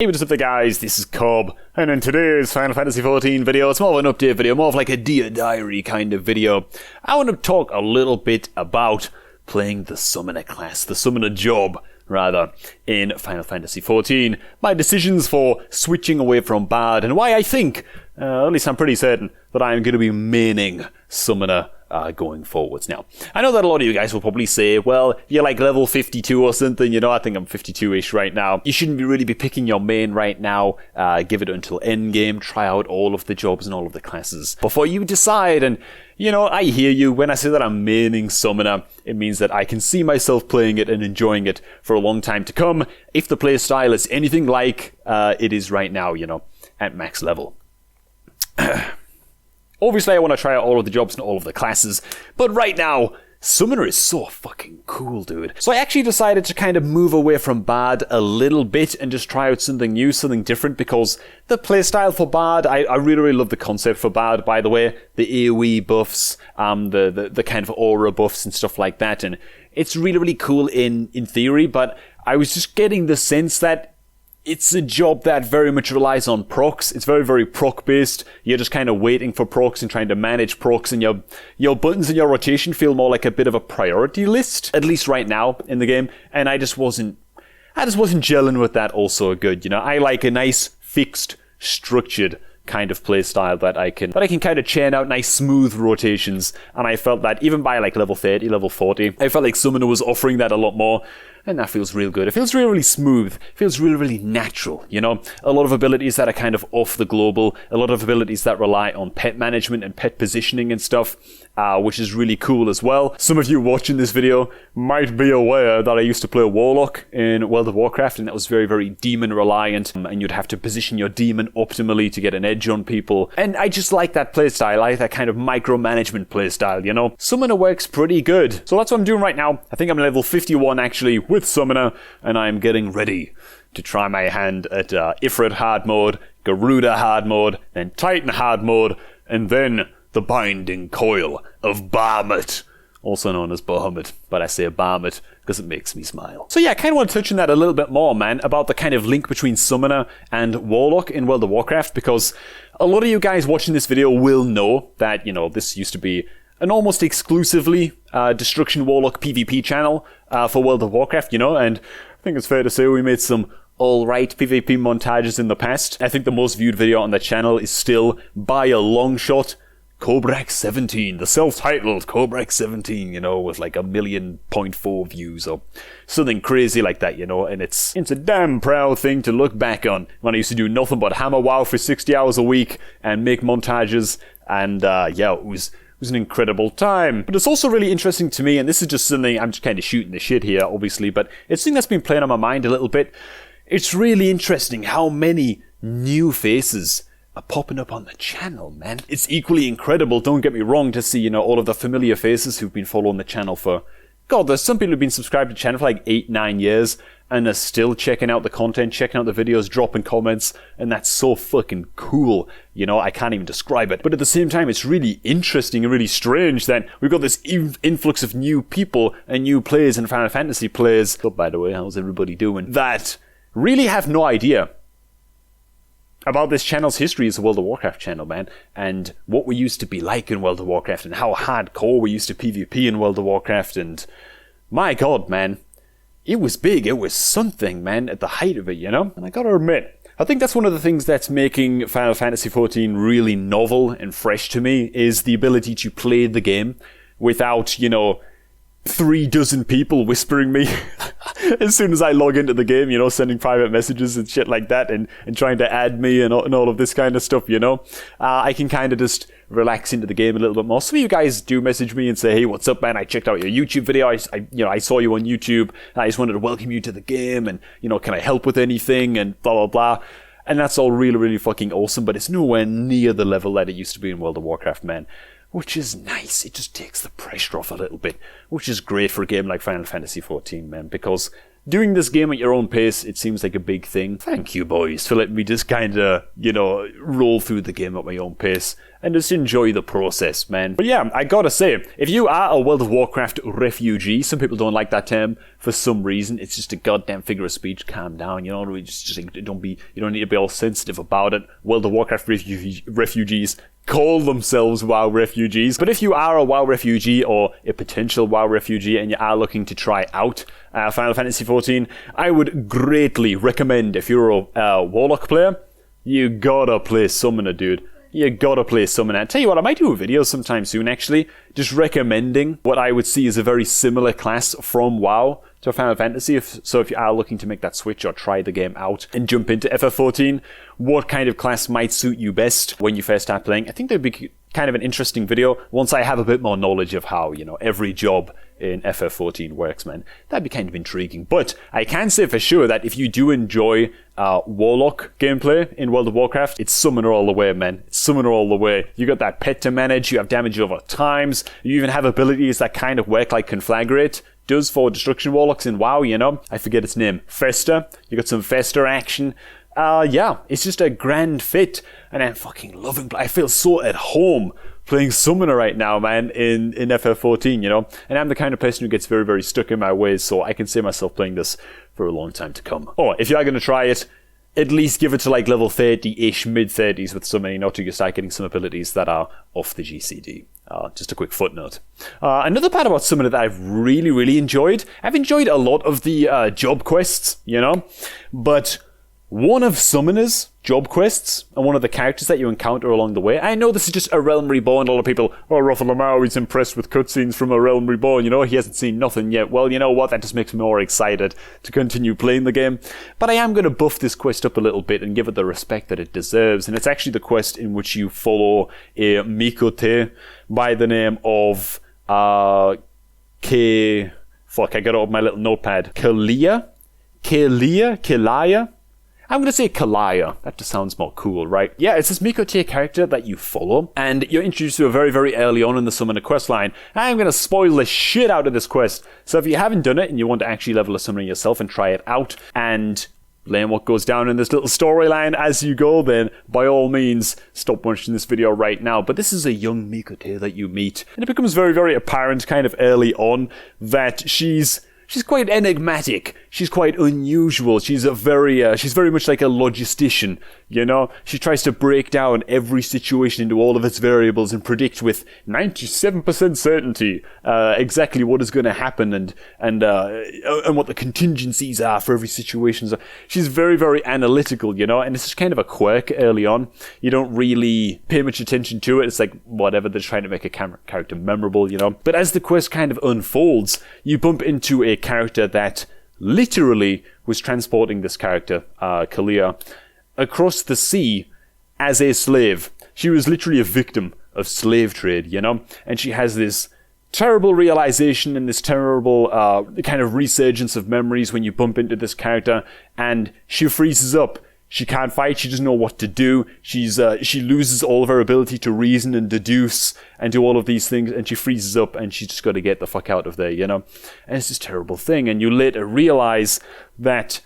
Hey, what's up there guys, this is Cobb, and in today's Final Fantasy XIV video, it's more of an update video, more of like a Dear Diary kind of video. I want to talk a little bit about playing the Summoner class, the Summoner job, rather, in Final Fantasy XIV. My decisions for switching away from Bard, and why I think, at least I'm pretty certain, that I'm going to be maining Summoner going forwards. Now, I know that a lot of you guys will probably say, well, you're like level 52 or something, you know, I think I'm 52-ish right now. You shouldn't really be picking your main right now. Give it until endgame, try out all of the jobs and all of the classes before you decide. And, you know, I hear you. When I say that I'm maining Summoner, it means that I can see myself playing it and enjoying it for a long time to come, if the playstyle is anything like it is right now, you know, at max level. Obviously, I want to try out all of the jobs and all of the classes, but right now, Summoner is so fucking cool, dude. So I actually decided to kind of move away from Bard a little bit and just try out something new, something different, because the playstyle for Bard, I really, really love the concept for Bard, by the way. The AoE buffs, the kind of aura buffs and stuff like that, and it's really, really cool in theory, but I was just getting the sense that it's a job that very much relies on procs. It's very, very proc-based. You're just kind of waiting for procs and trying to manage procs, and your buttons and your rotation feel more like a bit of a priority list, at least right now in the game, and I just wasn't gelling with that also good, you know. I like a nice, fixed, structured kind of playstyle that I can kind of churn out nice smooth rotations, and I felt that even by like level 30, level 40, I felt like Summoner was offering that a lot more. And that feels real good. It feels really, really smooth. It feels really, really natural, you know? A lot of abilities that are kind of off the global. A lot of abilities that rely on pet management and pet positioning and stuff, which is really cool as well. Some of you watching this video might be aware that I used to play Warlock in World of Warcraft, and that was very, very demon reliant, and you'd have to position your demon optimally to get an edge on people. And I just like that playstyle. I like that kind of micromanagement playstyle, you know? Summoner works pretty good. So that's what I'm doing right now. I think I'm level 51 actually with Summoner, and I'm getting ready to try my hand at Ifrit hard mode, Garuda hard mode, then Titan hard mode, and then the Binding Coil of Bahamut, also known as Bahamut, but I say Bahamut because it makes me smile. So yeah, I kind of want to touch on that a little bit more, man, about the kind of link between Summoner and Warlock in World of Warcraft, because a lot of you guys watching this video will know that, you know, this used to be an almost exclusively Destruction Warlock PvP channel for World of Warcraft, you know, and I think it's fair to say we made some alright PvP montages in the past. I think the most viewed video on the channel is still, by a long shot, Cobrak 17, the self-titled Cobrak 17, you know, with like 1.4 million views or something crazy like that, you know, and it's a damn proud thing to look back on, when I used to do nothing but hammer WoW for 60 hours a week and make montages, and yeah, it was an incredible time. But it's also really interesting to me, and this is just something, I'm just kind of shooting the shit here, obviously, but it's something that's been playing on my mind a little bit. It's really interesting how many new faces are popping up on the channel, man. It's equally incredible, don't get me wrong, to see, you know, all of the familiar faces who've been following the channel for, God, there's some people who've been subscribed to the channel for like 8-9 years, and are still checking out the content, checking out the videos, dropping comments, and that's so fucking cool. You know, I can't even describe it. But at the same time, it's really interesting and really strange that we've got this influx of new people and new players and Final Fantasy players, oh, by the way, how's everybody doing, that really have no idea about this channel's history as a World of Warcraft channel, man, and what we used to be like in World of Warcraft, and how hardcore we used to PvP in World of Warcraft, and my God, man, it was big, it was something, man, at the height of it, you know? And I gotta admit, I think that's one of the things that's making Final Fantasy XIV really novel and fresh to me, is the ability to play the game without, you know, 36 people whispering me as soon as I log into the game, you know, sending private messages and shit like that, and trying to add me and all of this kind of stuff, you know. I can kind of just relax into the game a little bit more. Some of you guys do message me and say, hey, what's up, man? I checked out your YouTube video. I saw you on YouTube, and I just wanted to welcome you to the game, and, you know, can I help with anything, and blah, blah, blah. And that's all really, really fucking awesome, but it's nowhere near the level that it used to be in World of Warcraft, man. Which is nice. It just takes the pressure off a little bit, which is great for a game like Final Fantasy XIV, man, because doing this game at your own pace, it seems like a big thing. Thank you, boys, for letting me just kind of, you know, roll through the game at my own pace. and just enjoy the process, man. But yeah, I gotta say, if you are a World of Warcraft refugee, some people don't like that term for some reason. It's just a goddamn figure of speech. Calm down, you know. You don't need to be all sensitive about it. World of Warcraft refugees call themselves WoW refugees. But if you are a WoW refugee or a potential WoW refugee and you are looking to try out Final Fantasy XIV, I would greatly recommend, if you're a Warlock player, you gotta play Summoner, dude. You gotta play Summoner. Tell you what, I might do a video sometime soon, actually, just recommending what I would see as a very similar class from WoW to Final Fantasy. So if you are looking to make that switch or try the game out and jump into FF14, what kind of class might suit you best when you first start playing? I think that'd be kind of an interesting video once I have a bit more knowledge of how, you know, every job in FF14 works, man. That'd be kind of intriguing. But I can say for sure that if you do enjoy Warlock gameplay in World of Warcraft, it's Summoner all the way, man. It's Summoner all the way. You got that pet to manage, you have damage over times, you even have abilities that kind of work like Conflagrate does for Destruction Warlocks in WoW, you know? I forget its name. Fester. You got some Fester action. Yeah, it's just a grand fit, and I'm fucking loving. I feel so at home playing Summoner right now, man, in FF14, you know? And I'm the kind of person who gets very, very stuck in my ways, so I can see myself playing this for a long time to come. Oh, if you are going to try it, at least give it to like level 30-ish, mid-30s with Summoning, not to you start getting some abilities that are off the GCD. Just a quick footnote. Another part about Summoner that I've really, really enjoyed, I've enjoyed a lot of the job quests, you know? But one of Summoner's job quests, and one of the characters that you encounter along the way, I know this is just A Realm Reborn. A lot of people, Ruffalo he's impressed with cutscenes from A Realm Reborn, you know, he hasn't seen nothing yet. Well, you know what, that just makes me more excited to continue playing the game. But I am going to buff this quest up a little bit and give it the respect that it deserves, and it's actually the quest in which you follow a Mikote by the name of, I got it on my little notepad. Kalia? I'm going to say Kalaya. That just sounds more cool, right? Yeah, it's this Mikote character that you follow, and you're introduced to her very, very early on in the Summoner questline. I'm going to spoil the shit out of this quest. So if you haven't done it and you want to actually level a Summoner yourself and try it out and learn what goes down in this little storyline as you go, then by all means, stop watching this video right now. But this is a young Mikote that you meet, and it becomes very, very apparent kind of early on that she's quite enigmatic. She's quite unusual. She's very much like a logistician, you know? She tries to break down every situation into all of its variables and predict with 97% certainty exactly what is going to happen and what the contingencies are for every situation. So she's very, very analytical, you know? And it's just kind of a quirk early on. You don't really pay much attention to it. It's like, whatever, they're trying to make a character memorable, you know? But as the quest kind of unfolds, you bump into a character that literally was transporting this character, Kalia, across the sea as a slave. She was literally a victim of slave trade, you know? And she has this terrible realization and this terrible kind of resurgence of memories when you bump into this character, and she freezes up. She can't fight, she doesn't know what to do, she loses all of her ability to reason and deduce and do all of these things, and she freezes up and she's just got to get the fuck out of there, you know? And it's this terrible thing, and you later realize that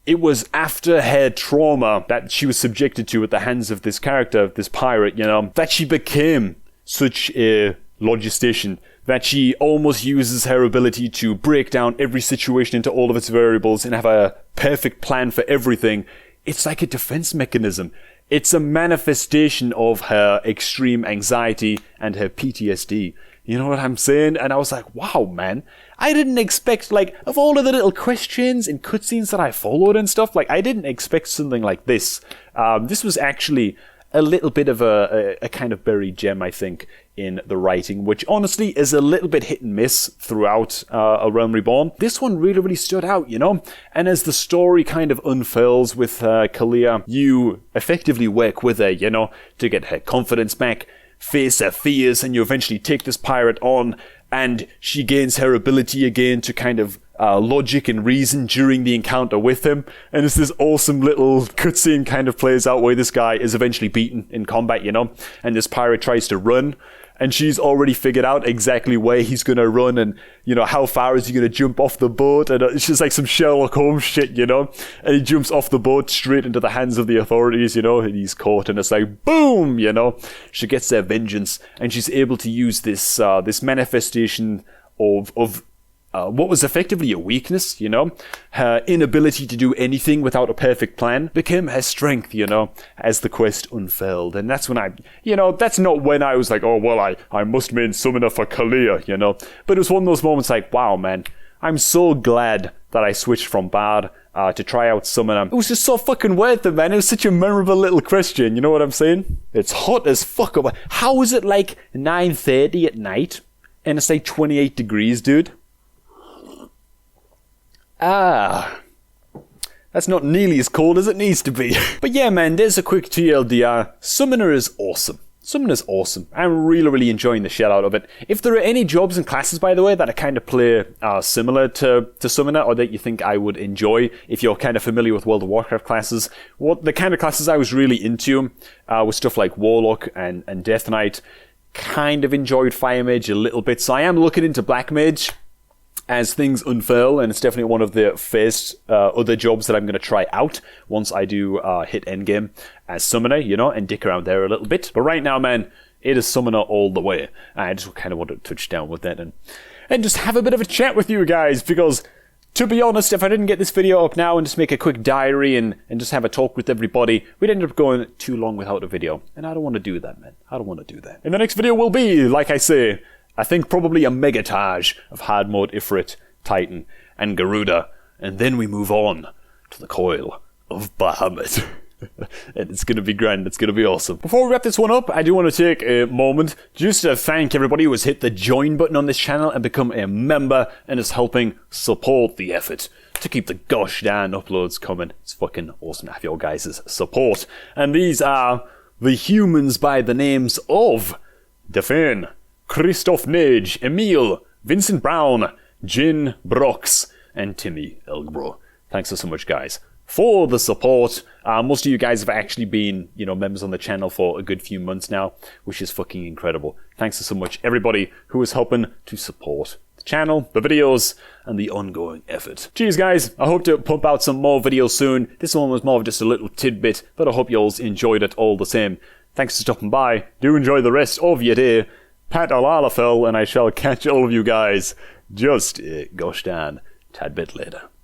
it was after her trauma that she was subjected to at the hands of this character, this pirate, you know, that she became such a logistician, that she almost uses her ability to break down every situation into all of its variables and have a perfect plan for everything. It's like a defense mechanism. It's a manifestation of her extreme anxiety and her PTSD. You know what I'm saying? And I was like, wow, man. I didn't expect, like, of all of the little questions and cutscenes that I followed and stuff, like, I didn't expect something like this. This was actually a little bit of a kind of buried gem, I think, in the writing, which honestly is a little bit hit and miss throughout A Realm Reborn. This one really, really stood out, you know? And as the story kind of unfurls with Kalia, you effectively work with her, you know, to get her confidence back, face her fears, and you eventually take this pirate on, and she gains her ability again to kind of logic and reason during the encounter with him. And it's this awesome little cutscene kind of plays out where this guy is eventually beaten in combat, you know, and this pirate tries to run, and she's already figured out exactly where he's gonna run and, you know, how far is he gonna jump off the boat, and it's just like some Sherlock Holmes shit, you know, and he jumps off the boat straight into the hands of the authorities, you know, and he's caught, and it's like, boom, you know, she gets their vengeance, and she's able to use this this manifestation of what was effectively a weakness, you know, her inability to do anything without a perfect plan became her strength, you know, as the quest unfurled. And that's when that's not when I was like, oh, well, I must main summoner for Kalia, you know, but it was one of those moments like, wow, man, I'm so glad that I switched from Bard to try out Summoner. It was just so fucking worth it, man. It was such a memorable little question, you know what I'm saying? It's hot as fuck up. How is it like 9:30 at night and it's like 28 degrees, dude? That's not nearly as cold as it needs to be. But yeah, man, there's a quick TLDR. Summoner is awesome. Summoner's awesome. I'm really enjoying the shit out of it. If there are any jobs and classes, by the way, that I kind of play similar to Summoner, or that you think I would enjoy, if you're kind of familiar with World of Warcraft classes, what the kind of classes I was really into was stuff like Warlock and Death Knight. Kind of enjoyed Fire Mage a little bit, so I am looking into Black Mage as things unfurl, and it's definitely one of the first other jobs that I'm going to try out once I do hit endgame as Summoner, you know, and dick around there a little bit. But right now, man, it is Summoner all the way. I just kind of want to touch down with that and just have a bit of a chat with you guys, because to be honest, if I didn't get this video up now and just make a quick diary and just have a talk with everybody, we'd end up going too long without a video. And I don't want to do that, man. I don't want to do that. And the next video will be, like I say, I think probably a megatage of hard mode Ifrit, Titan, and Garuda, and then we move on to the coil of Bahamut. And it's going to be grand, it's going to be awesome. Before we wrap this one up, I do want to take a moment just to thank everybody who has hit the join button on this channel and become a member and is helping support the effort to keep the gosh darn uploads coming. It's fucking awesome to have your guys' support. And these are the humans by the names of Defane, Christoph Nage, Emil, Vincent Brown, Jin Brox, and Timmy Elgbro. Thanks so much, guys, for the support. Most of you guys have actually been, you know, members on the channel for a good few months now, which is fucking incredible. Thanks so much, everybody who is helping to support the channel, the videos, and the ongoing effort. Cheers, guys. I hope to pump out some more videos soon. This one was more of just a little tidbit, but I hope you all enjoyed it all the same. Thanks for stopping by. Do enjoy the rest of your day. Pat Alalafel, and I shall catch all of you guys just a gosh darn tad bit later.